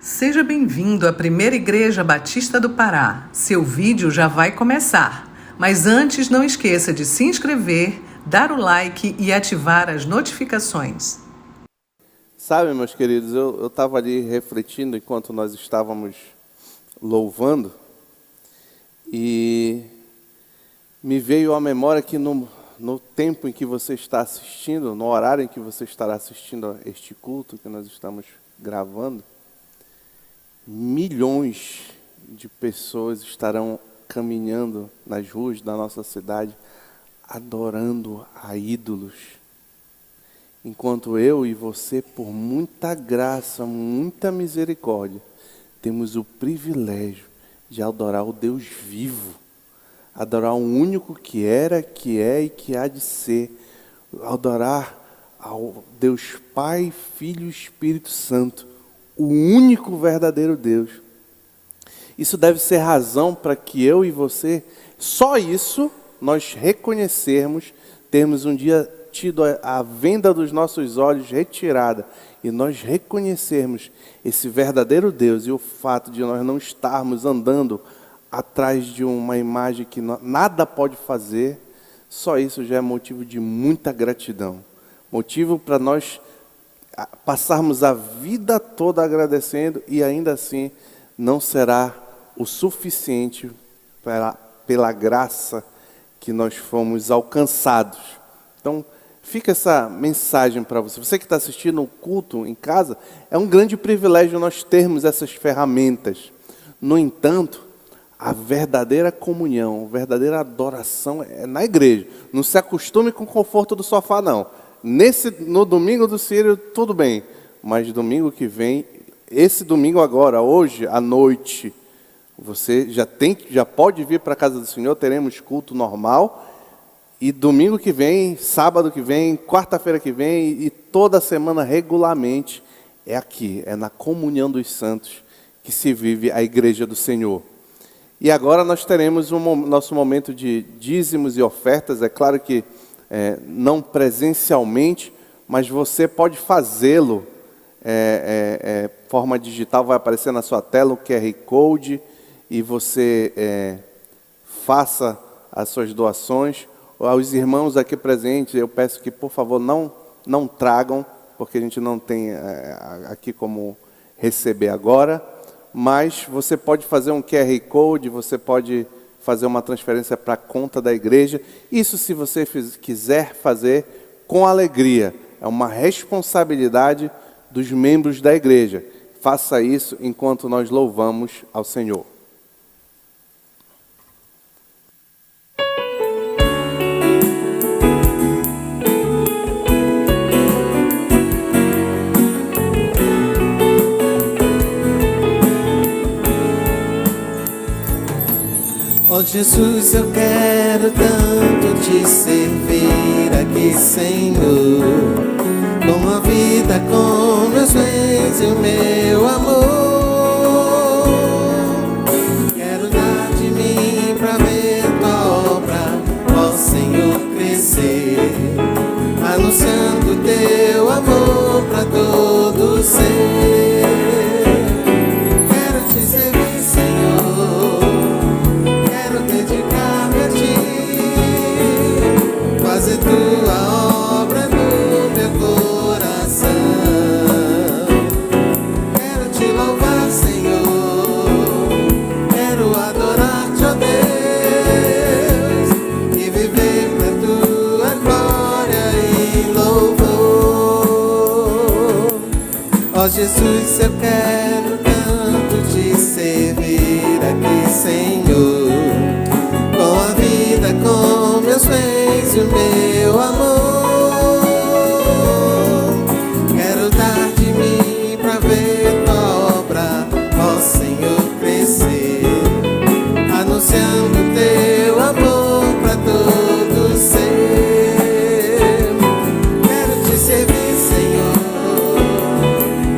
Seja bem-vindo à Primeira Igreja Batista do Pará. Seu vídeo já vai começar. Mas antes, não esqueça de se inscrever, dar o like e ativar as notificações. Sabe, meus queridos, eu estava ali refletindo enquanto nós estávamos louvando e me veio à memória que no tempo em que você está assistindo, no horário em que você estará assistindo a este culto que nós estamos gravando, milhões de pessoas estarão caminhando nas ruas da nossa cidade, adorando a ídolos. Enquanto eu e você, por muita graça, muita misericórdia, temos o privilégio de adorar o Deus vivo, adorar o único que era, que é e que há de ser, adorar ao Deus Pai, Filho e Espírito Santo, o único verdadeiro Deus. Isso deve ser razão para que eu e você, só isso, nós reconhecermos, termos um dia tido a venda dos nossos olhos retirada e nós reconhecermos esse verdadeiro Deus e o fato de nós não estarmos andando atrás de uma imagem que nada pode fazer, só isso já é motivo de muita gratidão. Motivo para nós passarmos a vida toda agradecendo e ainda assim não será o suficiente pela graça que nós fomos alcançados. Então, fica essa mensagem para você. Você que está assistindo o culto em casa, é um grande privilégio nós termos essas ferramentas. No entanto, a verdadeira comunhão, a verdadeira adoração é na igreja. Não se acostume com o conforto do sofá, não. No domingo do Círio, tudo bem. Mas domingo que vem, esse domingo agora, hoje, à noite, você já pode vir para a casa do Senhor, teremos culto normal. E domingo que vem, sábado que vem, quarta-feira que vem e toda semana regularmente é aqui, é na comunhão dos santos que se vive a igreja do Senhor. E agora nós teremos nosso momento de dízimos e ofertas. É claro que não presencialmente, mas você pode fazê-lo. Forma digital, vai aparecer na sua tela o QR Code e você faça as suas doações. Aos irmãos aqui presentes, eu peço que, por favor, não tragam, porque a gente não tem aqui como receber agora, mas você pode fazer um QR Code, você pode fazer uma transferência para a conta da igreja. Isso se você quiser fazer com alegria, é uma responsabilidade dos membros da igreja. Faça isso enquanto nós louvamos ao Senhor. Oh Jesus, eu quero tanto te servir aqui, Senhor, com a vida, com meus bens e o meu amor. Quero dar de mim pra ver tua obra, ó Senhor, crescer, anunciando teu amor pra todo ser. Quero te servir, Senhor, dedicar-me a ti, fazer tua obra no meu coração. Quero te louvar, Senhor, quero adorar-te, ó Deus, e viver pra tua glória e louvor. Ó Jesus, eu quero tanto te servir aqui, Senhor, com meus bens e o meu amor. Quero dar de mim pra ver tua obra, ó Senhor, crescer, anunciando teu amor pra todo ser. Quero te servir, Senhor,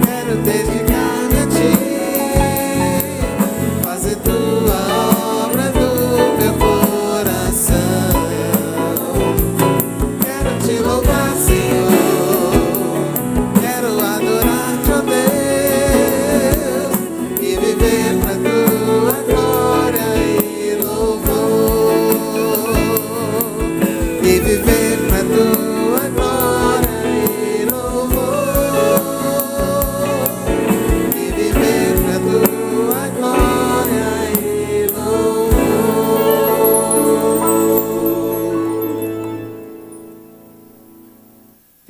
quero dedicar-me a ti, fazer tua obra no meu coração. Quero te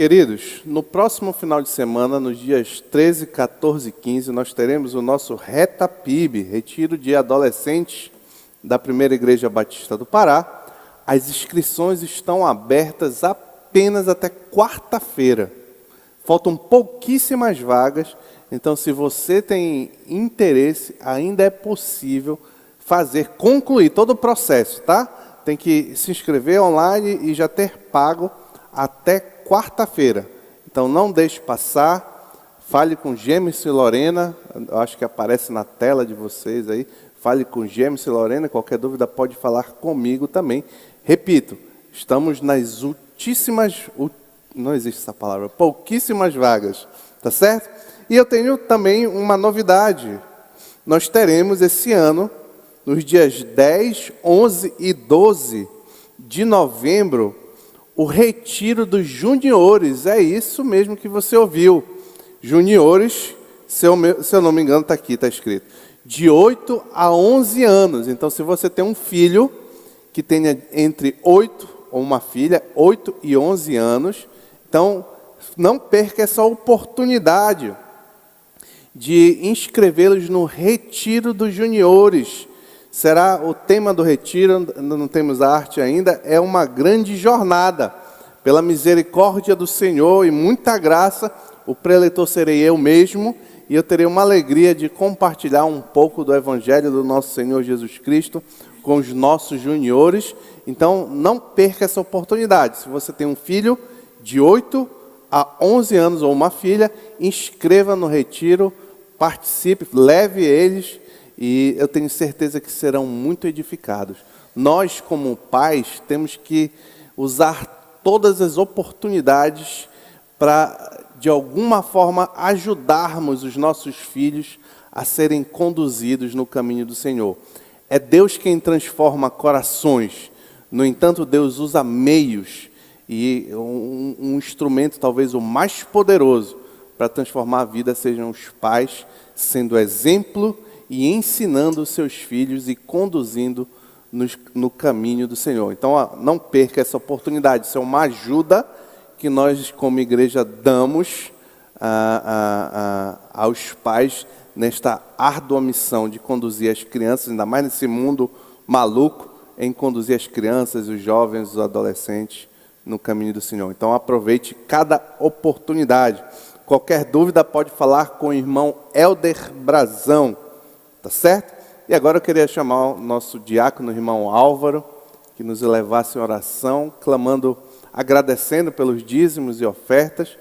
queridos, no próximo final de semana, nos dias 13, 14 e 15, nós teremos o nosso RETAPIB, Retiro de Adolescentes da Primeira Igreja Batista do Pará. As inscrições estão abertas apenas até quarta-feira. Faltam pouquíssimas vagas, então se você tem interesse, ainda é possível concluir todo o processo, tá? Tem que se inscrever online e já ter pago até quarta-feira. Então não deixe passar, fale com Gêmeos e Lorena, eu acho que aparece na tela de vocês aí, fale com Gêmeos e Lorena, qualquer dúvida pode falar comigo também. Repito, estamos nas não existe essa palavra, pouquíssimas vagas, tá certo? E eu tenho também uma novidade. Nós teremos esse ano, nos dias 10, 11 e 12 de novembro, o retiro dos juniores. É isso mesmo que você ouviu. Juniores, se eu não me engano, está aqui, está escrito. De 8 a 11 anos. Então, se você tem um filho que tenha entre 8, ou uma filha, 8 e 11 anos, então, não perca essa oportunidade de inscrevê-los no Retiro dos Juniores. Será o tema do retiro, não temos a arte ainda, é uma grande jornada. Pela misericórdia do Senhor e muita graça, o preletor serei eu mesmo, e eu terei uma alegria de compartilhar um pouco do Evangelho do nosso Senhor Jesus Cristo com os nossos juniores. Então, não perca essa oportunidade. Se você tem um filho de 8 a 11 anos ou uma filha, inscreva no retiro, participe, leve eles, e eu tenho certeza que serão muito edificados. Nós, como pais, temos que usar todas as oportunidades para, de alguma forma, ajudarmos os nossos filhos a serem conduzidos no caminho do Senhor. É Deus quem transforma corações. No entanto, Deus usa meios e um instrumento, talvez o mais poderoso, para transformar a vida sejam os pais, sendo exemplo e ensinando os seus filhos e conduzindo no caminho do Senhor. Então, não perca essa oportunidade. Isso é uma ajuda que nós, como igreja, damos aos pais nesta árdua missão de conduzir as crianças, ainda mais nesse mundo maluco, em conduzir as crianças, os jovens, os adolescentes no caminho do Senhor. Então, aproveite cada oportunidade. Qualquer dúvida pode falar com o irmão Helder Brazão, tá certo? E agora eu queria chamar o nosso diácono, o irmão Álvaro, que nos elevasse em oração, clamando, agradecendo pelos dízimos e ofertas,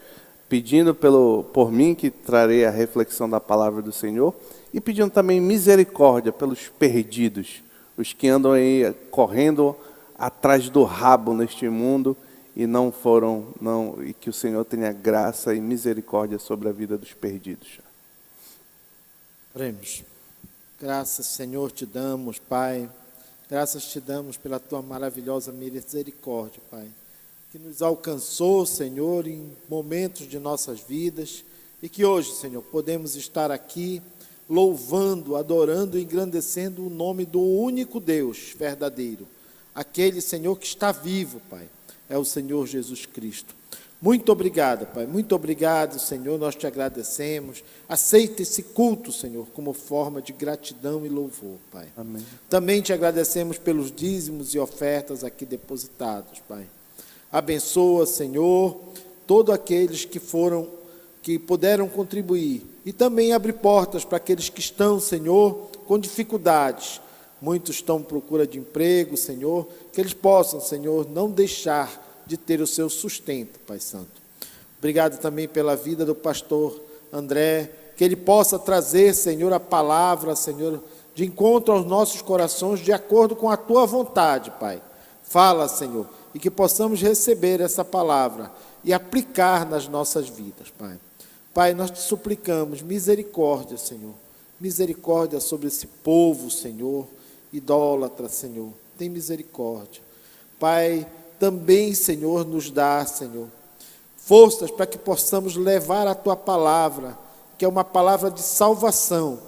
pedindo por mim, que trarei a reflexão da palavra do Senhor, e pedindo também misericórdia pelos perdidos, os que andam aí correndo atrás do rabo neste mundo e e que o Senhor tenha graça e misericórdia sobre a vida dos perdidos. Oremos. Graças, Senhor, te damos, Pai. Graças te damos pela tua maravilhosa misericórdia, Pai, que nos alcançou, Senhor, em momentos de nossas vidas, e que hoje, Senhor, podemos estar aqui louvando, adorando e engrandecendo o nome do único Deus verdadeiro, aquele, Senhor, que está vivo, Pai, é o Senhor Jesus Cristo. Muito obrigado, Pai, muito obrigado, Senhor, nós te agradecemos. Aceita esse culto, Senhor, como forma de gratidão e louvor, Pai. Amém. Também te agradecemos pelos dízimos e ofertas aqui depositados, Pai. Abençoa, Senhor, todos aqueles que puderam contribuir, e também abre portas para aqueles que estão, Senhor, com dificuldades. Muitos estão à procura de emprego, Senhor, que eles possam, Senhor, não deixar de ter o seu sustento, Pai Santo. Obrigado também pela vida do pastor André, que ele possa trazer, Senhor, a palavra, Senhor, de encontro aos nossos corações, de acordo com a tua vontade, Pai. Fala, Senhor, e que possamos receber essa palavra e aplicar nas nossas vidas, Pai. Pai, nós te suplicamos misericórdia, Senhor, misericórdia sobre esse povo, Senhor, idólatra, Senhor, tem misericórdia. Pai, também, Senhor, nos dá, Senhor, forças para que possamos levar a tua palavra, que é uma palavra de salvação,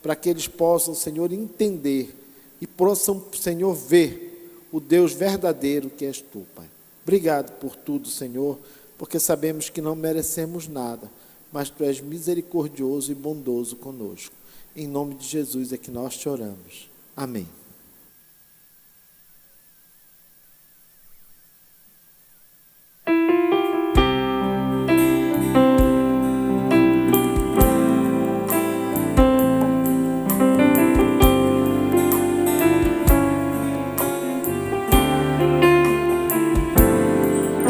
para que eles possam, Senhor, entender e possam, Senhor, ver o Deus verdadeiro que és tu, Pai. Obrigado por tudo, Senhor. porque sabemos que não merecemos nada, mas Tu és misericordioso e bondoso conosco. Em nome de Jesus é que nós te oramos. Amém.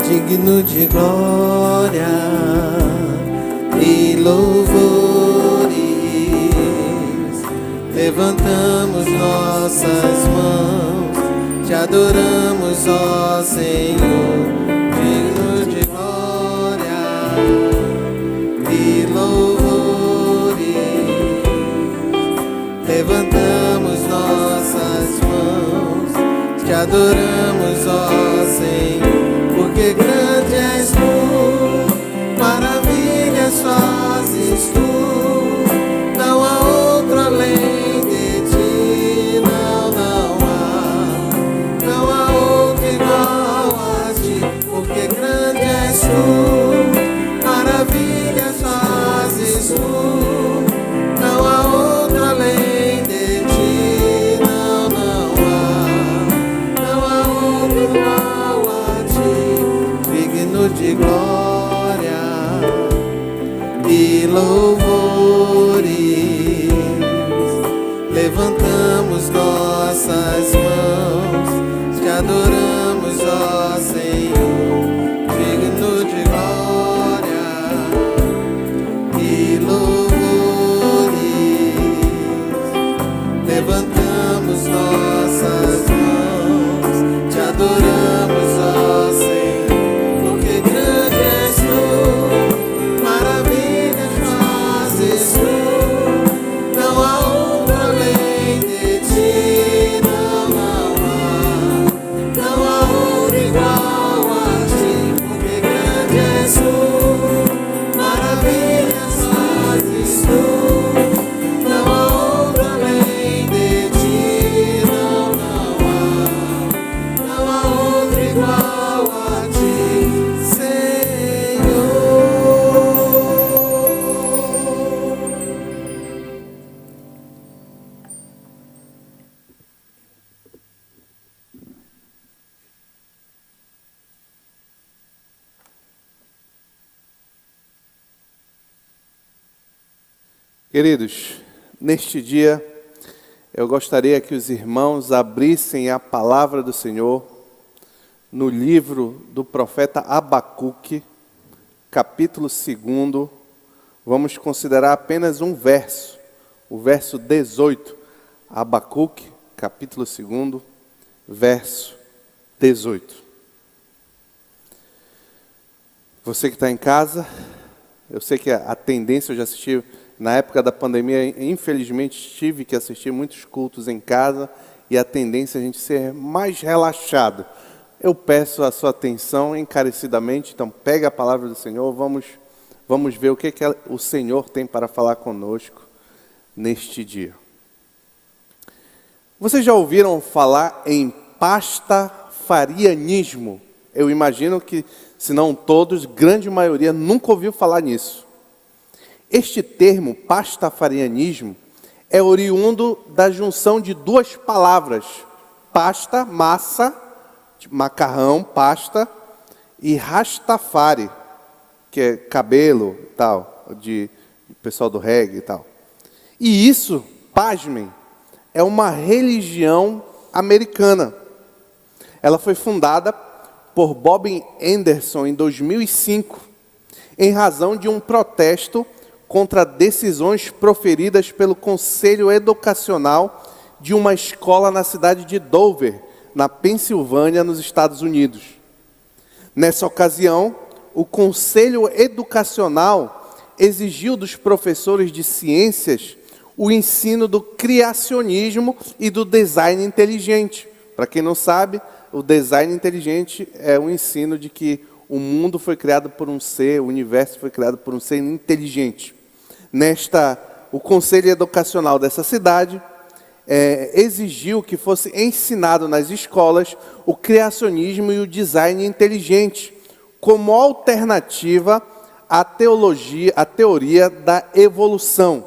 Digno de glória e louvores, levantamos nossas mãos, te adoramos, ó Senhor. Digno de glória e louvores, levantamos nossas mãos, te adoramos, ó Senhor. Porque grande és Tu, maravilhas fazes Tu, não há outro além de Ti, não há outro igual a Ti. Porque grande és Tu, maravilhas fazes Tu, não há outro além de Ti, não há outro igual a Ti. Digno de glória e louvores, levantamos nossas mãos, te adoramos, ó Senhor. Digno de glória e louvores, levantamos nossas mãos, te adoramos, ó Senhor. Queridos, neste dia eu gostaria que os irmãos abrissem a palavra do Senhor no livro do profeta Abacuque, capítulo 2. Vamos considerar apenas um verso, o verso 18. Abacuque, capítulo 2, verso 18. Você que está em casa, eu sei que a tendência, eu já assisti. Na época da pandemia, infelizmente, tive que assistir muitos cultos em casa e a tendência é a gente ser mais relaxado. Eu peço a sua atenção encarecidamente, então pega a palavra do Senhor, vamos ver o que o Senhor tem para falar conosco neste dia. Vocês já ouviram falar em pastafarianismo? Eu imagino que, se não todos, grande maioria nunca ouviu falar nisso. Este termo, pastafarianismo, é oriundo da junção de duas palavras, pasta, massa, macarrão, pasta, e rastafari, que é cabelo, tal, de pessoal do reggae e tal. E isso, pasmem, é uma religião americana. Ela foi fundada por Bob Anderson em 2005, em razão de um protesto contra decisões proferidas pelo Conselho Educacional de uma escola na cidade de Dover, na Pensilvânia, nos Estados Unidos. Nessa ocasião, o Conselho Educacional exigiu dos professores de ciências o ensino do criacionismo e do design inteligente. Para quem não sabe, o design inteligente é o ensino de que o mundo foi criado por um ser, o universo foi criado por um ser inteligente. O Conselho Educacional dessa cidade exigiu que fosse ensinado nas escolas o criacionismo e o design inteligente, como alternativa à teoria da evolução.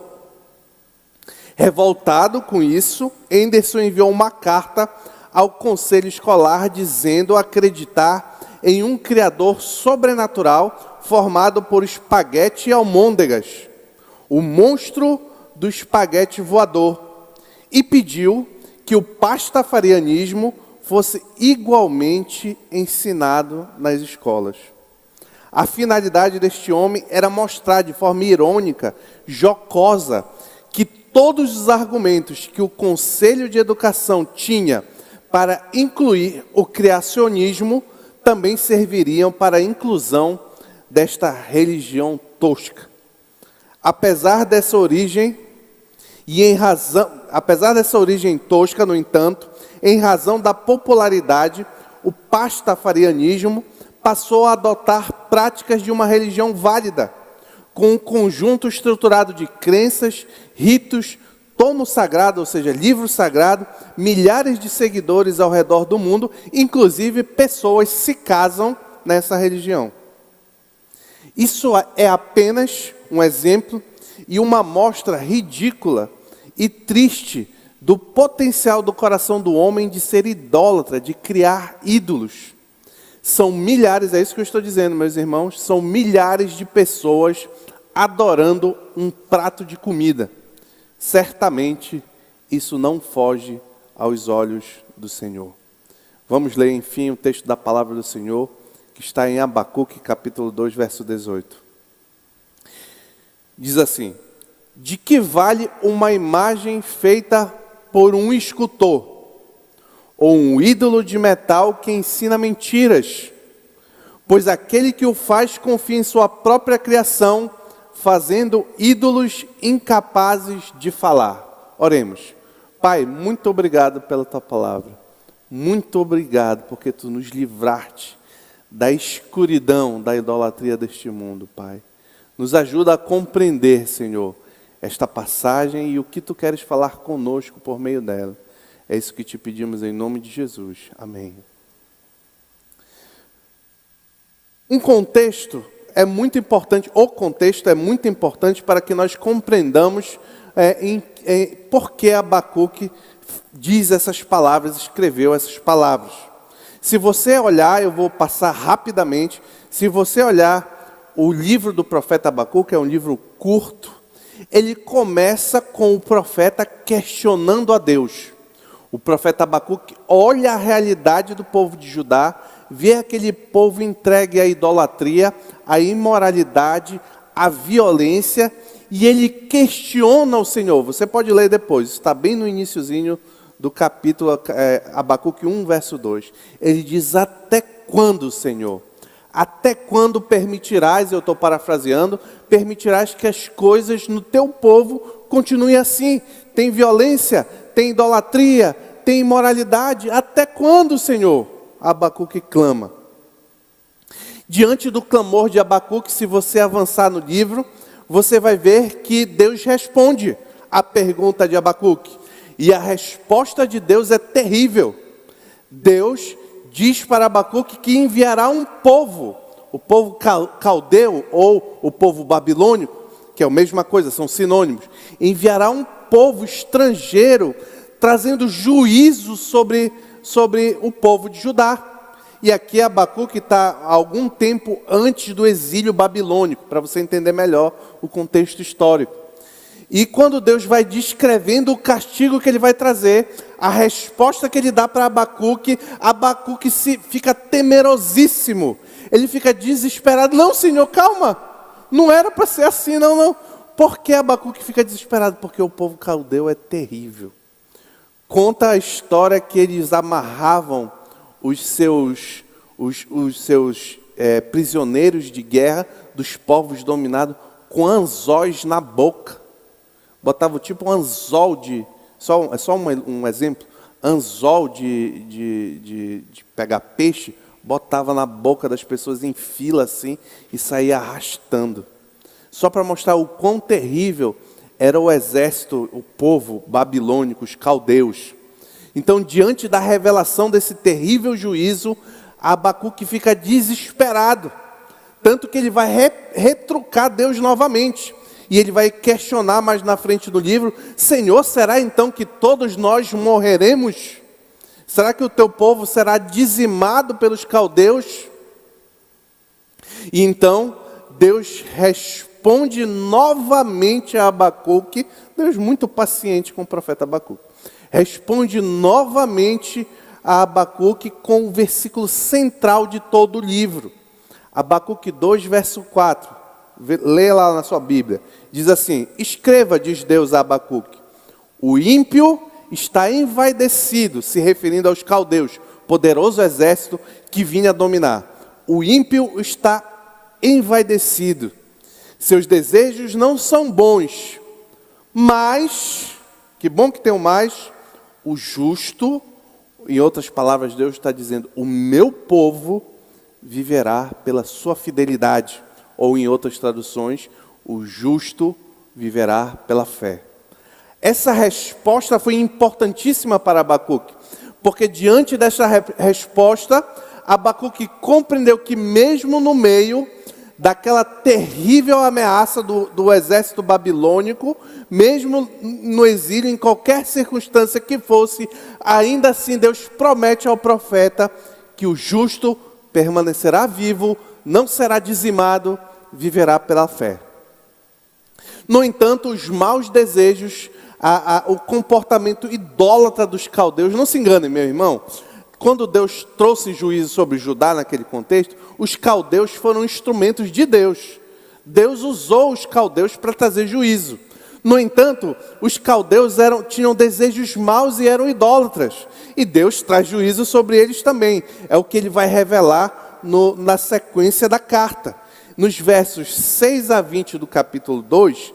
Revoltado com isso, Anderson enviou uma carta ao conselho escolar dizendo acreditar em um criador sobrenatural formado por espaguete e almôndegas, o monstro do espaguete voador, e pediu que o pastafarianismo fosse igualmente ensinado nas escolas. A finalidade deste homem era mostrar de forma irônica, jocosa, que todos os argumentos que o Conselho de Educação tinha para incluir o criacionismo também serviriam para a inclusão desta religião tosca. Apesar dessa origem tosca, no entanto, em razão da popularidade, o pastafarianismo passou a adotar práticas de uma religião válida, com um conjunto estruturado de crenças, ritos, tomo sagrado, ou seja, livro sagrado, milhares de seguidores ao redor do mundo, inclusive pessoas se casam nessa religião. Isso é apenas um exemplo e uma amostra ridícula e triste do potencial do coração do homem de ser idólatra, de criar ídolos. São milhares, é isso que eu estou dizendo, meus irmãos, são milhares de pessoas adorando um prato de comida. Certamente, isso não foge aos olhos do Senhor. Vamos ler, enfim, o texto da palavra do Senhor, que está em Abacuque, capítulo 2, verso 18. Diz assim: de que vale uma imagem feita por um escultor, ou um ídolo de metal que ensina mentiras? Pois aquele que o faz confia em sua própria criação, fazendo ídolos incapazes de falar. Oremos. Pai, muito obrigado pela tua palavra. Muito obrigado porque tu nos livraste da escuridão, da idolatria deste mundo, Pai. Nos ajuda a compreender, Senhor, esta passagem e o que tu queres falar conosco por meio dela. É isso que te pedimos em nome de Jesus. Amém. O contexto é muito importante para que nós compreendamos por que Abacuque diz essas palavras, escreveu essas palavras. Se você olhar, eu vou passar rapidamente, se você olhar o livro do profeta Abacuque, é um livro curto, ele começa com o profeta questionando a Deus. O profeta Abacuque olha a realidade do povo de Judá, vê aquele povo entregue à idolatria, à imoralidade, à violência, e ele questiona o Senhor. Você pode ler depois, está bem no iniciozinho do capítulo Abacuque 1, verso 2. Ele diz: até quando, Senhor? Até quando permitirás, eu estou parafraseando, permitirás que as coisas no teu povo continuem assim? Tem violência, tem idolatria, tem imoralidade. Até quando, Senhor? Abacuque clama. Diante do clamor de Abacuque, se você avançar no livro, você vai ver que Deus responde à pergunta de Abacuque. E a resposta de Deus é terrível. Deus diz para Abacuque que enviará um povo, o povo caldeu ou o povo babilônico, que é a mesma coisa, são sinônimos. Enviará um povo estrangeiro, trazendo juízo sobre o povo de Judá. E aqui Abacuque está algum tempo antes do exílio babilônico, para você entender melhor o contexto histórico. E quando Deus vai descrevendo o castigo que ele vai trazer, a resposta que ele dá para Abacuque, Abacuque fica temerosíssimo. Ele fica desesperado. Não, Senhor, calma. Não era para ser assim, não. Por que Abacuque fica desesperado? Porque o povo caldeu é terrível. Conta a história que eles amarravam os seus prisioneiros de guerra dos povos dominados com anzóis na boca. Botava tipo um anzol um exemplo, anzol de pegar peixe, botava na boca das pessoas em fila assim e saía arrastando. Só para mostrar o quão terrível era o exército, o povo babilônico, os caldeus. Então, diante da revelação desse terrível juízo, Abacuque fica desesperado. Tanto que ele vai retrucar Deus novamente. E ele vai questionar mais na frente do livro: Senhor, será então que todos nós morreremos? Será que o teu povo será dizimado pelos caldeus? E então Deus responde novamente a Abacuque. Deus muito paciente com o profeta Abacuque. Responde novamente a Abacuque com o versículo central de todo o livro. Abacuque 2, verso 4. Leia lá na sua Bíblia. Diz assim: escreva, diz Deus a Abacuque, o ímpio está envaidecido, se referindo aos caldeus, poderoso exército que vinha dominar. O ímpio está envaidecido. Seus desejos não são bons, mas, que bom que tem o mais, o justo, em outras palavras, Deus está dizendo, o meu povo viverá pela sua fidelidade. Ou em outras traduções, o justo viverá pela fé. Essa resposta foi importantíssima para Abacuque, porque diante dessa resposta, Abacuque compreendeu que mesmo no meio daquela terrível ameaça do exército babilônico, mesmo no exílio, em qualquer circunstância que fosse, ainda assim Deus promete ao profeta que o justo permanecerá vivo, não será dizimado, viverá pela fé. No entanto, os maus desejos, o comportamento idólatra dos caldeus, não se enganem, meu irmão, quando Deus trouxe juízo sobre Judá naquele contexto, os caldeus foram instrumentos de Deus. Deus usou os caldeus para trazer juízo. No entanto, os caldeus tinham desejos maus e eram idólatras. E Deus traz juízo sobre eles também. É o que ele vai revelar na sequência da carta. Nos versos 6 a 20 do capítulo 2,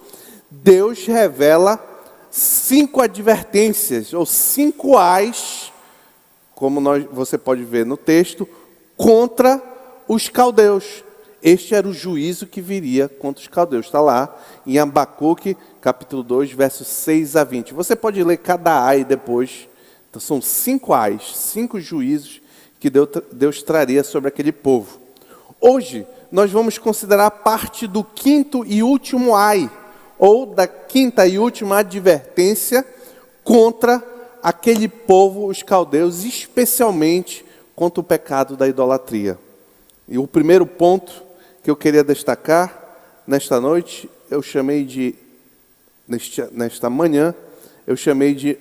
Deus revela 5 advertências, ou 5 ais, como você pode ver no texto, contra os caldeus. Este era o juízo que viria contra os caldeus. Está lá em Abacuque, capítulo 2, versos 6 a 20. Você pode ler cada ai depois. Então são 5 ais, 5 juízos que Deus traria sobre aquele povo. Hoje, nós vamos considerar parte do 5º e último ai, ou da 5ª e última advertência contra aquele povo, os caldeus, especialmente contra o pecado da idolatria. E o primeiro ponto que eu queria destacar nesta noite, nesta manhã, eu chamei de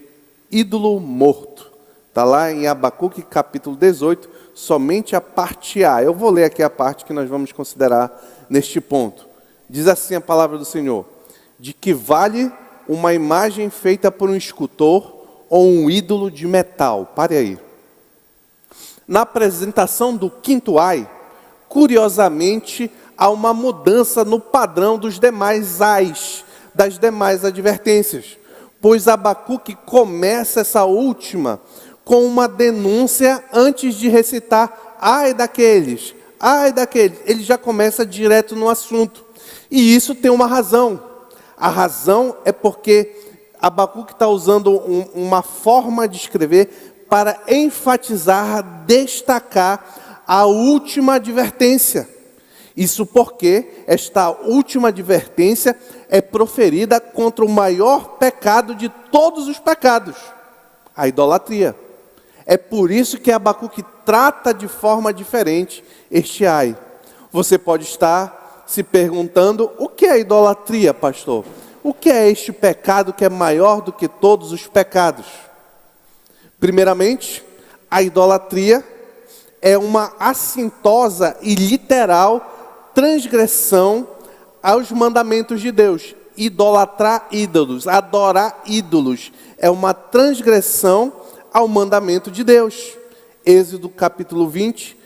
ídolo morto. Está lá em Abacuque capítulo 18, somente a parte A. Eu vou ler aqui a parte que nós vamos considerar neste ponto. Diz assim a palavra do Senhor: de que vale uma imagem feita por um escultor ou um ídolo de metal. Pare aí. Na apresentação do 5º ai, curiosamente, há uma mudança no padrão dos demais ais, das demais advertências. Pois Abacuque começa essa última com uma denúncia antes de recitar ai daqueles, ai daqueles. Ele já começa direto no assunto. E isso tem uma razão. A razão é porque Abacuque está usando uma forma de escrever para enfatizar, destacar a última advertência. Isso porque esta última advertência é proferida contra o maior pecado de todos os pecados, a idolatria. É por isso que Abacuque trata de forma diferente este ai. Você pode estar se perguntando: o que é idolatria, pastor? O que é este pecado que é maior do que todos os pecados? Primeiramente, a idolatria é uma assintosa e literal transgressão aos mandamentos de Deus. Idolatrar ídolos, adorar ídolos, é uma transgressão ao mandamento de Deus. Êxodo capítulo 20,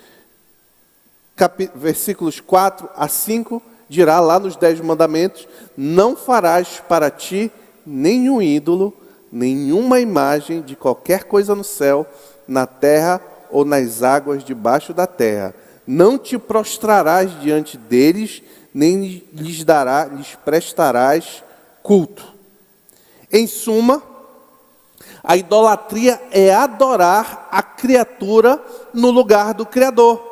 versículos 4 a 5, dirá lá nos 10 mandamentos: não farás para ti nenhum ídolo, nenhuma imagem de qualquer coisa no céu, na terra ou nas águas debaixo da terra. Não te prostrarás diante deles, nem lhes prestarás culto. Em suma, a idolatria é adorar a criatura no lugar do Criador.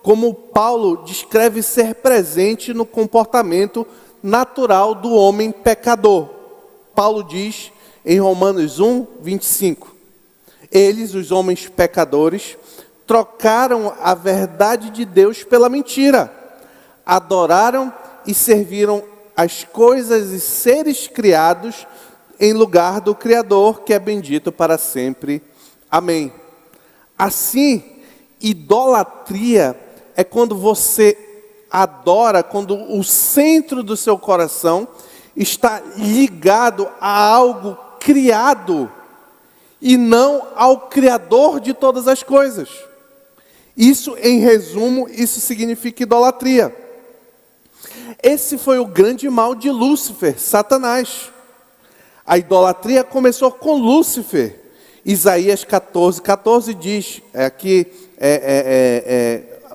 como Paulo descreve ser presente no comportamento natural do homem pecador. Paulo diz em Romanos 1, 25: eles, os homens pecadores, trocaram a verdade de Deus pela mentira, adoraram e serviram as coisas e seres criados em lugar do Criador, que é bendito para sempre. Amém. Assim, idolatria é quando você adora, quando o centro do seu coração está ligado a algo criado e não ao Criador de todas as coisas. Isso, em resumo, isso significa idolatria. Esse foi o grande mal de Lúcifer, Satanás. A idolatria começou com Lúcifer. Isaías 14 diz, aqui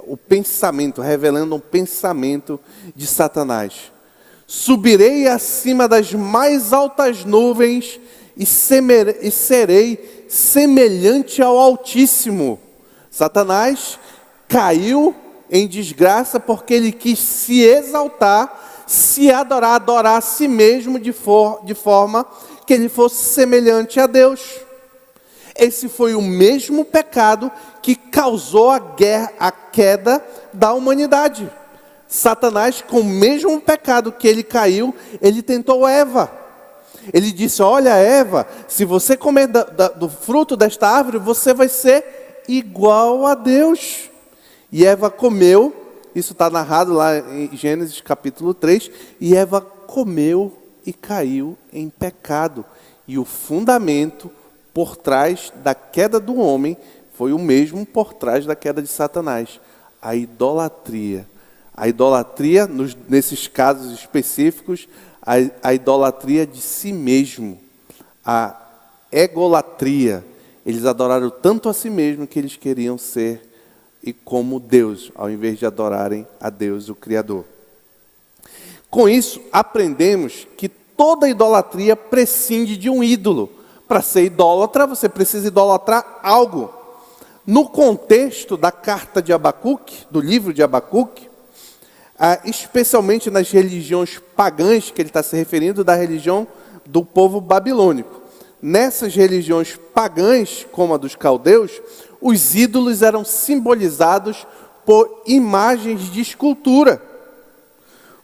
o pensamento, revelando um pensamento de Satanás. Subirei acima das mais altas nuvens e serei semelhante ao Altíssimo. Satanás caiu em desgraça porque ele quis se exaltar, se adorar a si mesmo de forma que ele fosse semelhante a Deus. Esse foi o mesmo pecado que causou a queda da humanidade. Satanás, com o mesmo pecado que ele caiu, ele tentou Eva. Ele disse: olha, Eva, se você comer do fruto desta árvore, você vai ser igual a Deus. E Eva comeu, isso está narrado lá em Gênesis capítulo 3, e Eva comeu e caiu em pecado. E o fundamento por trás da queda do homem foi o mesmo por trás da queda de Satanás: a idolatria. A idolatria, nesses casos específicos, a idolatria de si mesmo, a egolatria. Eles adoraram tanto a si mesmo que eles queriam ser e como Deus, ao invés de adorarem a Deus, o Criador. Com isso, aprendemos que toda idolatria prescinde de um ídolo. Para ser idólatra, você precisa idolatrar algo. No contexto da carta de Abacuque, do livro de Abacuque, especialmente nas religiões pagãs, que ele está se referindo, da religião do povo babilônico. Nessas religiões pagãs, como a dos caldeus, os ídolos eram simbolizados por imagens de escultura.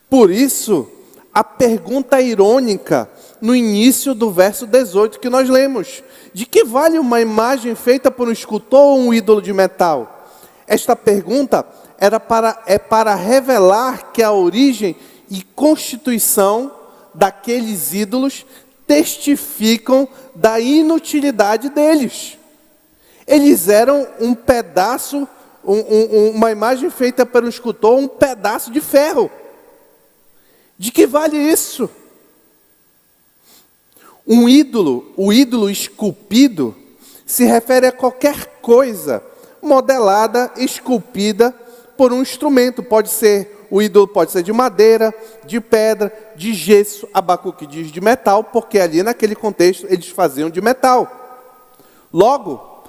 Por isso, a pergunta irônica no início do verso 18 que nós lemos: de que vale uma imagem feita por um escultor ou um ídolo de metal? Esta pergunta é para revelar que a origem e constituição daqueles ídolos testificam da inutilidade deles. Eles eram um pedaço, uma imagem feita por um escultor, um pedaço de ferro. De que vale isso? O ídolo esculpido, se refere a qualquer coisa modelada, esculpida por um instrumento. O ídolo pode ser de madeira, de pedra, de gesso. Abacuque diz de metal, porque ali naquele contexto eles faziam de metal. Logo,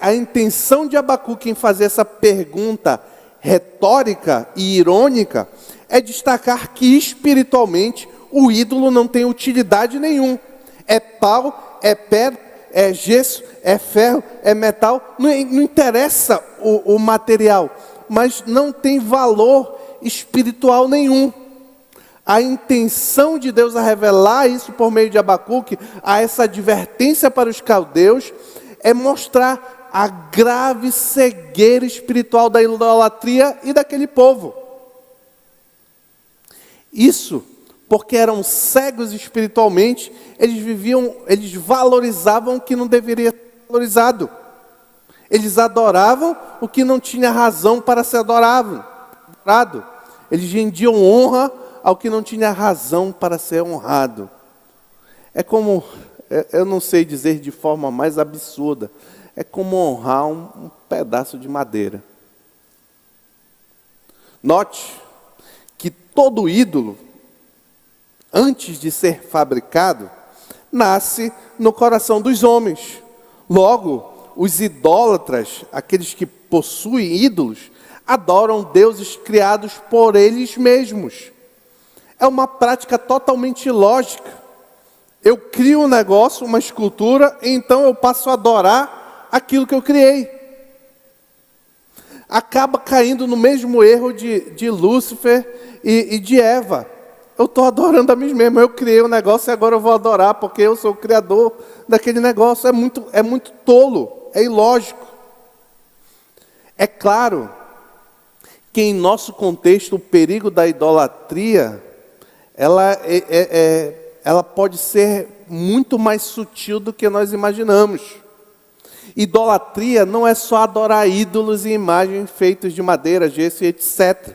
a intenção de Abacuque em fazer essa pergunta retórica e irônica é destacar que espiritualmente o ídolo não tem utilidade nenhuma. É pau, é pedra, é gesso, é ferro, é metal, não interessa o material, mas não tem valor espiritual nenhum. A intenção de Deus a revelar isso por meio de Abacuque, a essa advertência para os caldeus, é mostrar a grave cegueira espiritual da idolatria e daquele povo. Isso porque eram cegos espiritualmente, eles valorizavam o que não deveria ser valorizado. Eles adoravam o que não tinha razão para ser adorado. Eles rendiam honra ao que não tinha razão para ser honrado. É como, eu não sei dizer de forma mais absurda, é como honrar um pedaço de madeira. Note que todo ídolo, antes de ser fabricado, nasce no coração dos homens. Logo, os idólatras, aqueles que possuem ídolos, adoram deuses criados por eles mesmos. É uma prática totalmente ilógica. Eu crio um negócio, uma escultura, e então eu passo a adorar aquilo que eu criei. Acaba caindo no mesmo erro de Lúcifer e de Eva. Eu estou adorando a mim mesmo. Eu criei um negócio e agora eu vou adorar porque eu sou o criador daquele negócio. É muito tolo, é ilógico. É claro que em nosso contexto o perigo da idolatria, ela pode ser muito mais sutil do que nós imaginamos. Idolatria não é só adorar ídolos e imagens feitas de madeira, gesso e etc.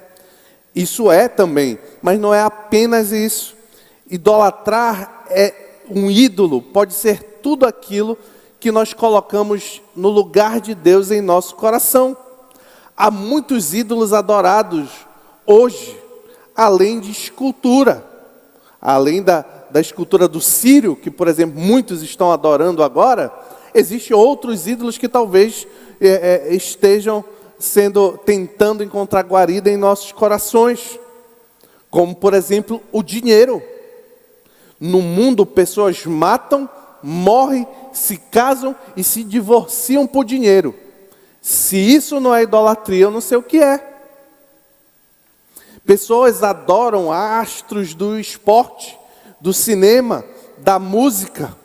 Isso é também, mas não é apenas isso. Idolatrar um ídolo pode ser tudo aquilo que nós colocamos no lugar de Deus em nosso coração. Há muitos ídolos adorados hoje, além de escultura. Além da escultura do Sírio, que, por exemplo, muitos estão adorando agora, existem outros ídolos que talvez estejam tentando encontrar guarida em nossos corações. Como, por exemplo, o dinheiro. No mundo, pessoas matam, morrem, se casam e se divorciam por dinheiro. Se isso não é idolatria, eu não sei o que é. Pessoas adoram astros do esporte, do cinema, da música.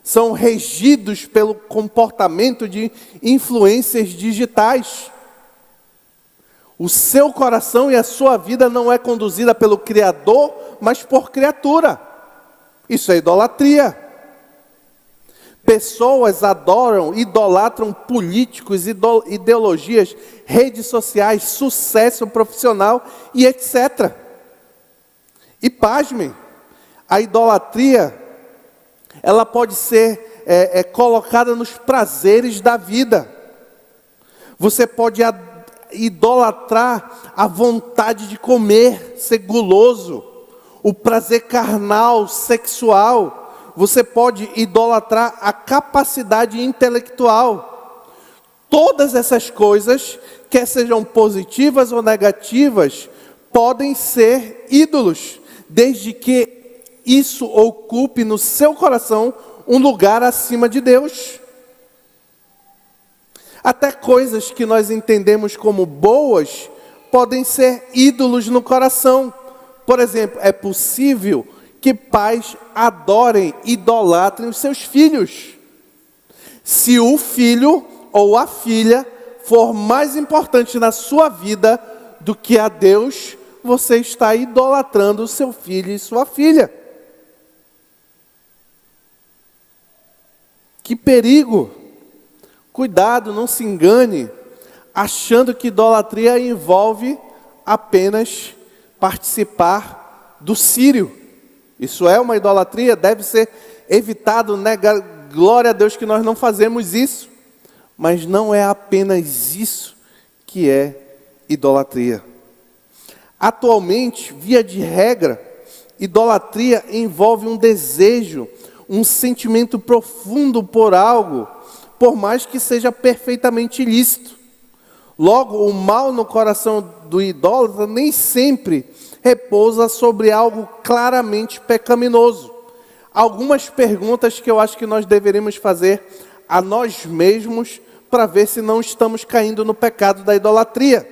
São regidos pelo comportamento de influências digitais. O seu coração e a sua vida não é conduzida pelo Criador, mas por criatura. Isso é idolatria. Pessoas adoram, idolatram políticos, ideologias, redes sociais, sucesso profissional e etc. E pasmem, a idolatria, ela pode ser colocada nos prazeres da vida. Você pode idolatrar a vontade de comer, ser guloso, o prazer carnal, sexual. Você pode idolatrar a capacidade intelectual. Todas essas coisas, quer sejam positivas ou negativas, podem ser ídolos, desde que isso ocupe no seu coração um lugar acima de Deus. Até coisas que nós entendemos como boas podem ser ídolos no coração. Por exemplo, é possível que pais adorem, idolatrem os seus filhos. Se o filho ou a filha for mais importante na sua vida do que a Deus, você está idolatrando o seu filho e sua filha. Que perigo! Cuidado, não se engane, achando que idolatria envolve apenas participar do Sírio. Isso é uma idolatria, deve ser evitado, né? Glória a Deus que nós não fazemos isso. Mas não é apenas isso que é idolatria. Atualmente, via de regra, idolatria envolve um desejo, um sentimento profundo por algo, por mais que seja perfeitamente ilícito. Logo, o mal no coração do idólatra nem sempre repousa sobre algo claramente pecaminoso. Algumas perguntas que eu acho que nós deveríamos fazer a nós mesmos para ver se não estamos caindo no pecado da idolatria.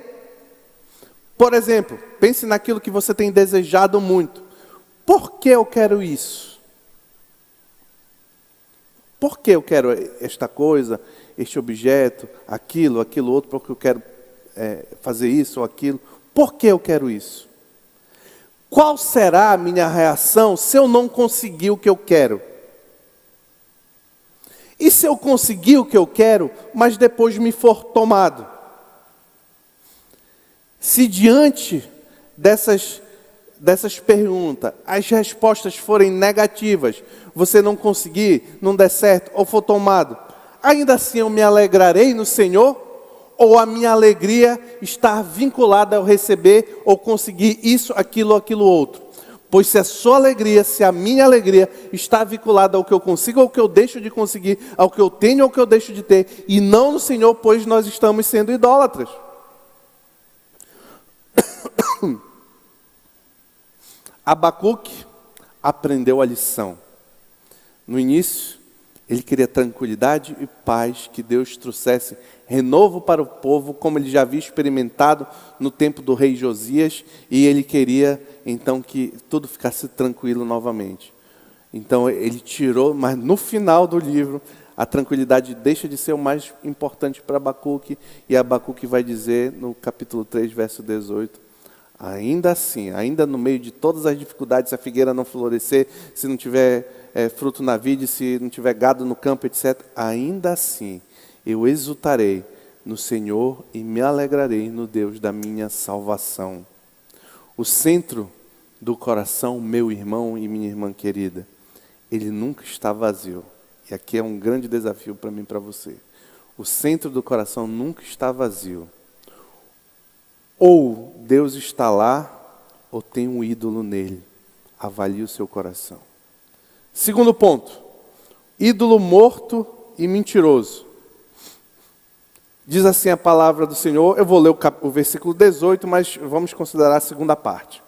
Por exemplo, pense naquilo que você tem desejado muito. Por que eu quero isso? Por que eu quero esta coisa, este objeto, aquilo outro, porque eu quero fazer isso ou aquilo? Por que eu quero isso? Qual será a minha reação se eu não conseguir o que eu quero? E se eu conseguir o que eu quero, mas depois me for tomado? Se diante dessas perguntas, as respostas forem negativas, você não conseguir, não der certo, ou for tomado, ainda assim eu me alegrarei no Senhor? Ou a minha alegria está vinculada ao receber ou conseguir isso, aquilo outro? Pois se a sua alegria, se a minha alegria está vinculada ao que eu consigo, ao que eu deixo de conseguir, ao que eu tenho, ao que eu deixo de ter, e não no Senhor, pois nós estamos sendo idólatras. Abacuque aprendeu a lição. No início, ele queria tranquilidade e paz, que Deus trouxesse renovo para o povo, como ele já havia experimentado no tempo do rei Josias, e ele queria então que tudo ficasse tranquilo novamente. Então ele tirou, mas no final do livro, a tranquilidade deixa de ser o mais importante para Abacuque, e Abacuque vai dizer no capítulo 3, verso 18, ainda assim, ainda no meio de todas as dificuldades, se a figueira não florescer, se não tiver fruto na vide, se não tiver gado no campo, etc., ainda assim, eu exultarei no Senhor e me alegrarei no Deus da minha salvação. O centro do coração, meu irmão e minha irmã querida, ele nunca está vazio. E aqui é um grande desafio para mim e para você. O centro do coração nunca está vazio. Ou Deus está lá, ou tem um ídolo nele. Avalie o seu coração. Segundo ponto, ídolo morto e mentiroso. Diz assim a palavra do Senhor, eu vou ler o versículo 18, mas vamos considerar a segunda parte.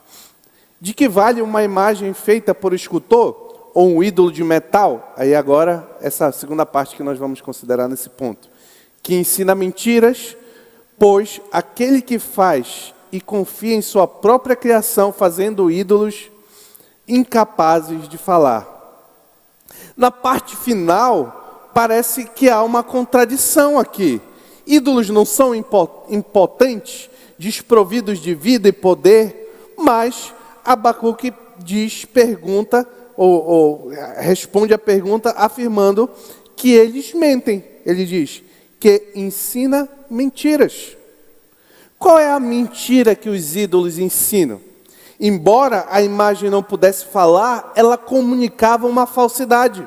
De que vale uma imagem feita por escultor ou um ídolo de metal? Aí agora, essa segunda parte que nós vamos considerar nesse ponto. Que ensina mentiras, pois aquele que faz e confia em sua própria criação, fazendo ídolos incapazes de falar. Na parte final, parece que há uma contradição aqui. Ídolos não são impotentes, desprovidos de vida e poder, mas Abacuque responde a pergunta afirmando que eles mentem. Ele diz que ensina mentiras. Qual é a mentira que os ídolos ensinam? Embora a imagem não pudesse falar, ela comunicava uma falsidade,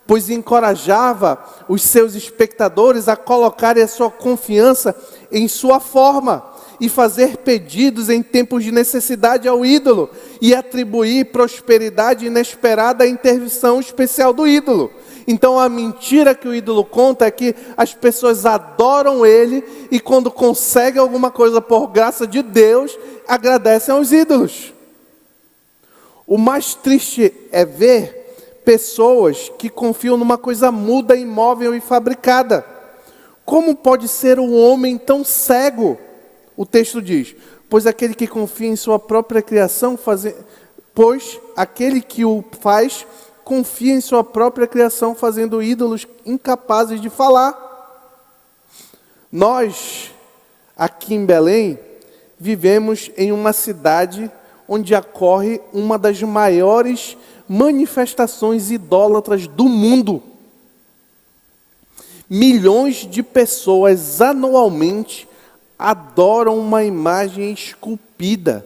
pois encorajava os seus espectadores a colocarem a sua confiança em sua forma e fazer pedidos em tempos de necessidade ao ídolo e atribuir prosperidade inesperada à intervenção especial do ídolo. Então a mentira que o ídolo conta é que as pessoas adoram ele e quando conseguem alguma coisa por graça de Deus, agradecem aos ídolos. O mais triste é ver pessoas que confiam numa coisa muda, imóvel e fabricada. Como pode ser um homem tão cego? O texto diz, pois aquele que confia em sua própria criação, confia em sua própria criação, fazendo ídolos incapazes de falar. Nós, aqui em Belém, vivemos em uma cidade onde ocorre uma das maiores manifestações idólatras do mundo. Milhões de pessoas anualmente adoram uma imagem esculpida.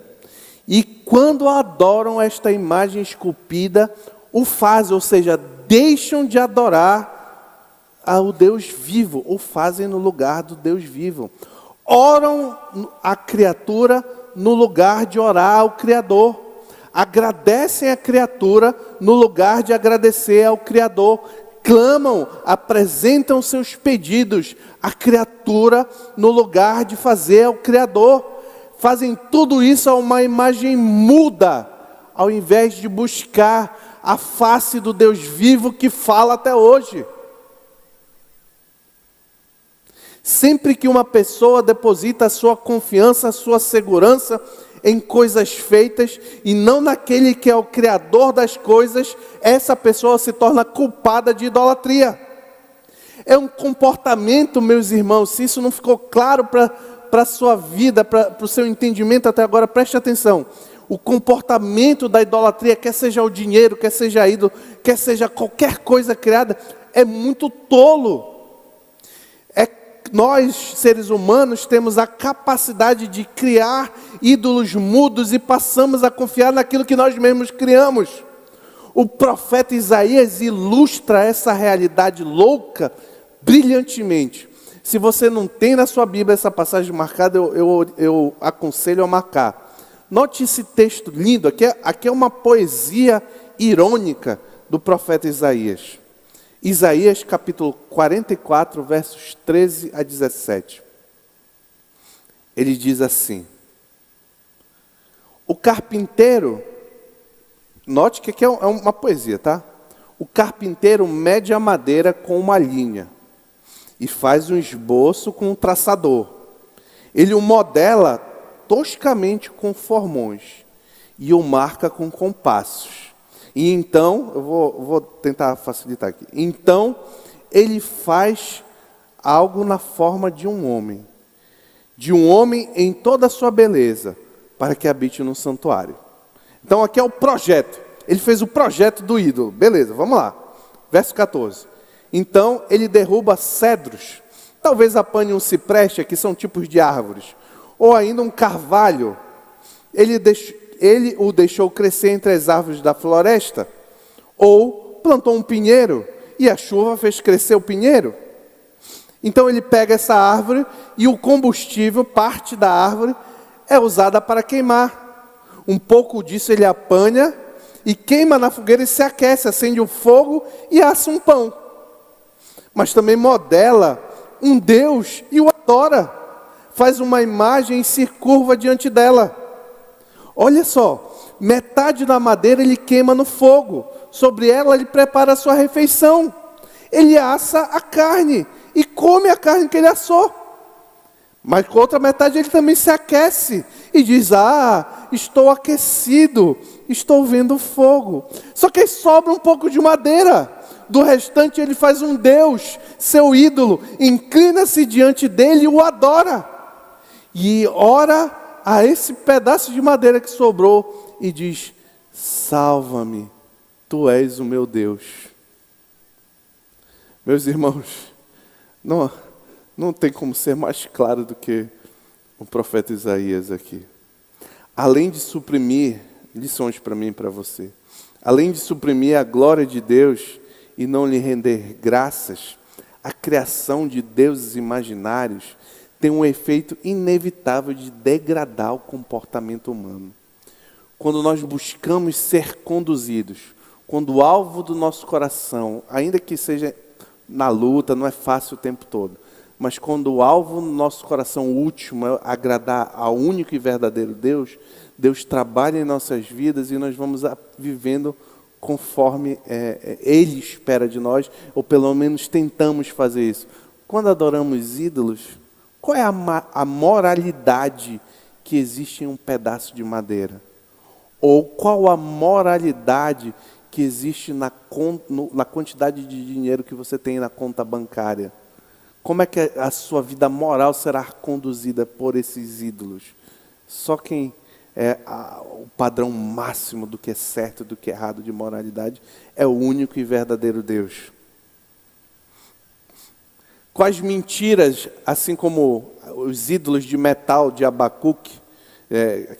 E quando adoram esta imagem esculpida, o fazem, ou seja, deixam de adorar ao Deus vivo, ou fazem no lugar do Deus vivo. Oram a criatura no lugar de orar ao Criador. Agradecem a criatura no lugar de agradecer ao Criador. Clamam, apresentam seus pedidos à criatura no lugar de fazer ao Criador. Fazem tudo isso a uma imagem muda, ao invés de buscar a face do Deus vivo que fala até hoje. Sempre que uma pessoa deposita a sua confiança, a sua segurança em coisas feitas e não naquele que é o Criador das coisas, essa pessoa se torna culpada de idolatria. É um comportamento, meus irmãos, se isso não ficou claro para a sua vida, para o seu entendimento até agora, preste atenção. O comportamento da idolatria, quer seja o dinheiro, quer seja ídolo, quer seja qualquer coisa criada, é muito tolo. Nós, seres humanos, temos a capacidade de criar ídolos mudos e passamos a confiar naquilo que nós mesmos criamos. O profeta Isaías ilustra essa realidade louca brilhantemente. Se você não tem na sua Bíblia essa passagem marcada, eu aconselho a marcar. Note esse texto lindo, aqui é uma poesia irônica do profeta Isaías. Isaías capítulo 44, versos 13 a 17. Ele diz assim: o carpinteiro Note que aqui é uma poesia, tá? O carpinteiro mede a madeira com uma linha e faz um esboço com um traçador. Ele o modela toscamente com formões e o marca com compassos. E então, eu vou tentar facilitar aqui. Então, ele faz algo na forma de um homem em toda a sua beleza, para que habite no santuário. Então aqui é o projeto. Ele fez o projeto do ídolo. Beleza, vamos lá. Verso 14. Então ele derruba cedros. Talvez apanhe um cipreste, que são tipos de árvores. Ou ainda um carvalho. Ele o deixou crescer entre as árvores da floresta. Ou plantou um pinheiro e a chuva fez crescer o pinheiro. Então ele pega essa árvore e o combustível, parte da árvore, é usada para queimar. Um pouco disso ele apanha e queima na fogueira e se aquece, acende o fogo e assa um pão. Mas também modela um Deus e o adora. Faz uma imagem e se curva diante dela. Olha só, metade da madeira ele queima no fogo. Sobre ela ele prepara a sua refeição. Ele assa a carne e come a carne que ele assou. Mas com a outra metade ele também se aquece e diz: estou aquecido, estou vendo fogo. Só que sobra um pouco de madeira. Do restante ele faz um Deus, seu ídolo, inclina-se diante dele e o adora. E ora a esse pedaço de madeira que sobrou e diz: salva-me, tu és o meu Deus. Meus irmãos, não tem como ser mais claro do que o profeta Isaías aqui. Além de suprimir, lições para mim e para você, além de suprimir a glória de Deus e não lhe render graças, a criação de deuses imaginários tem um efeito inevitável de degradar o comportamento humano. Quando nós buscamos ser conduzidos, quando o alvo do nosso coração, ainda que seja na luta, não é fácil o tempo todo, mas quando o alvo no nosso coração último é agradar ao único e verdadeiro Deus, Deus trabalha em nossas vidas e nós vamos vivendo conforme Ele espera de nós, ou pelo menos tentamos fazer isso. Quando adoramos ídolos, qual é a moralidade que existe em um pedaço de madeira? Ou qual a moralidade que existe na quantidade de dinheiro que você tem na conta bancária? Como é que a sua vida moral será conduzida por esses ídolos? Só quem é o padrão máximo do que é certo e do que é errado de moralidade é o único e verdadeiro Deus. Quais mentiras, assim como os ídolos de metal de Abacuque,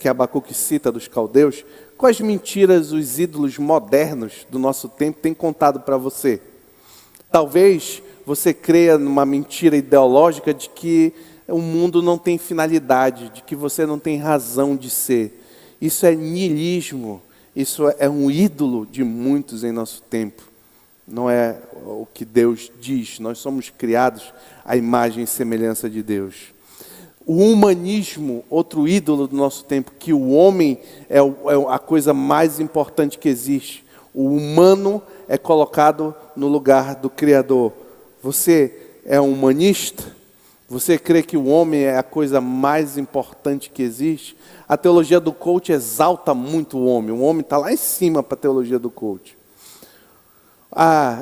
que Abacuque cita dos caldeus, quais mentiras os ídolos modernos do nosso tempo têm contado para você? Talvez você creia numa mentira ideológica de que o mundo não tem finalidade, de que você não tem razão de ser. Isso é niilismo, isso é um ídolo de muitos em nosso tempo. Não é o que Deus diz, nós somos criados à imagem e semelhança de Deus. O humanismo, outro ídolo do nosso tempo, que o homem é a coisa mais importante que existe. O humano é colocado no lugar do Criador. Você é um humanista? Você crê que o homem é a coisa mais importante que existe? A teologia do coach exalta muito o homem está lá em cima para a teologia do coach.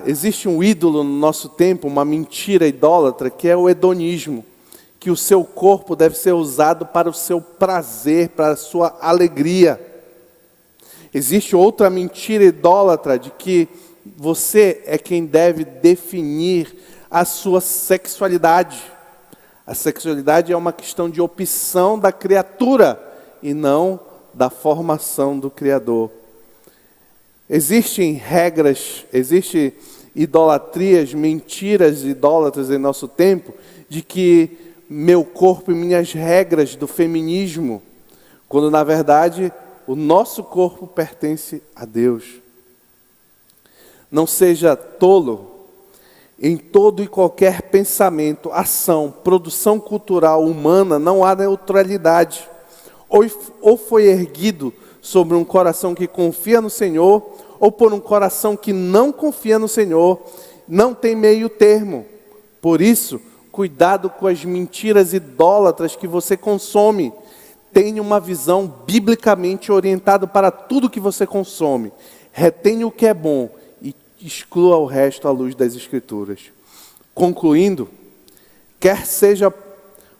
Existe um ídolo no nosso tempo, uma mentira idólatra, que é o hedonismo. Que o seu corpo deve ser usado para o seu prazer, para a sua alegria. Existe outra mentira idólatra de que você é quem deve definir a sua sexualidade. A sexualidade é uma questão de opção da criatura e não da formação do Criador. Existem regras, existem idolatrias, mentiras idólatras em nosso tempo, de que meu corpo e minhas regras do feminismo, quando na verdade o nosso corpo pertence a Deus. Não seja tolo. Em todo e qualquer pensamento, ação, produção cultural humana, não há neutralidade. Ou foi erguido sobre um coração que confia no Senhor ou por um coração que não confia no Senhor. Não tem meio termo. Por isso, cuidado com as mentiras idólatras que você consome. Tenha uma visão biblicamente orientada para tudo que você consome. Retenha o que é bom e exclua o resto à luz das Escrituras. Concluindo, quer seja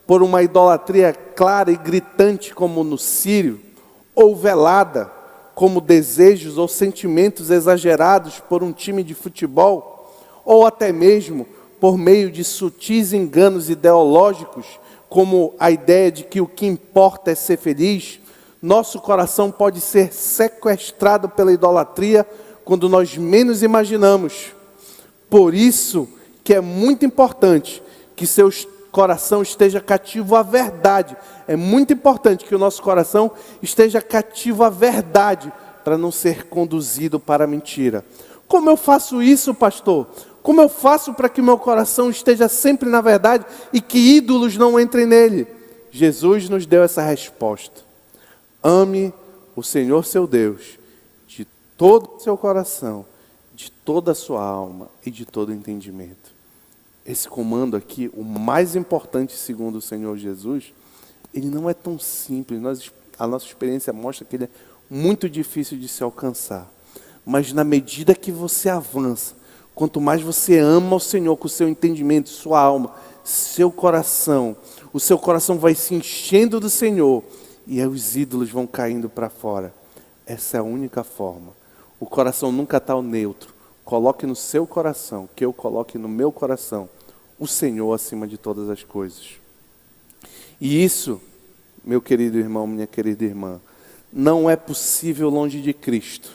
por uma idolatria clara e gritante como no Sírio, ou velada, como desejos ou sentimentos exagerados por um time de futebol, ou até mesmo por meio de sutis enganos ideológicos, como a ideia de que o que importa é ser feliz, nosso coração pode ser sequestrado pela idolatria quando nós menos imaginamos. Por isso que é muito importante que seu coração esteja cativo à verdade. É muito importante que o nosso coração esteja cativo à verdade, para não ser conduzido para a mentira. Como eu faço isso, pastor? Como eu faço para que o meu coração esteja sempre na verdade e que ídolos não entrem nele? Jesus nos deu essa resposta. Ame o Senhor seu Deus de todo o seu coração, de toda a sua alma e de todo o entendimento. Esse comando aqui, o mais importante segundo o Senhor Jesus, ele não é tão simples. A nossa experiência mostra que ele é muito difícil de se alcançar. Mas na medida que você avança, quanto mais você ama o Senhor com o seu entendimento, sua alma, seu coração, o seu coração vai se enchendo do Senhor e aí os ídolos vão caindo para fora. Essa é a única forma. O coração nunca está neutro. Coloque no seu coração, que eu coloque no meu coração, o Senhor acima de todas as coisas. E isso, meu querido irmão, minha querida irmã, não é possível longe de Cristo.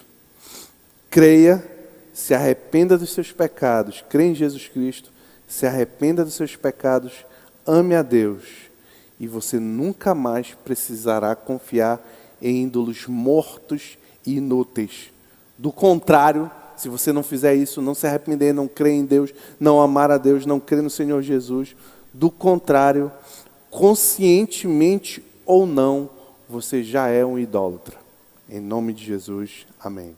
Creia, se arrependa dos seus pecados, creia em Jesus Cristo, se arrependa dos seus pecados, ame a Deus, e você nunca mais precisará confiar em ídolos mortos e inúteis. Do contrário, se você não fizer isso, não se arrepender, não crer em Deus, não amar a Deus, não crer no Senhor Jesus, do contrário, conscientemente ou não, você já é um idólatra. Em nome de Jesus, amém.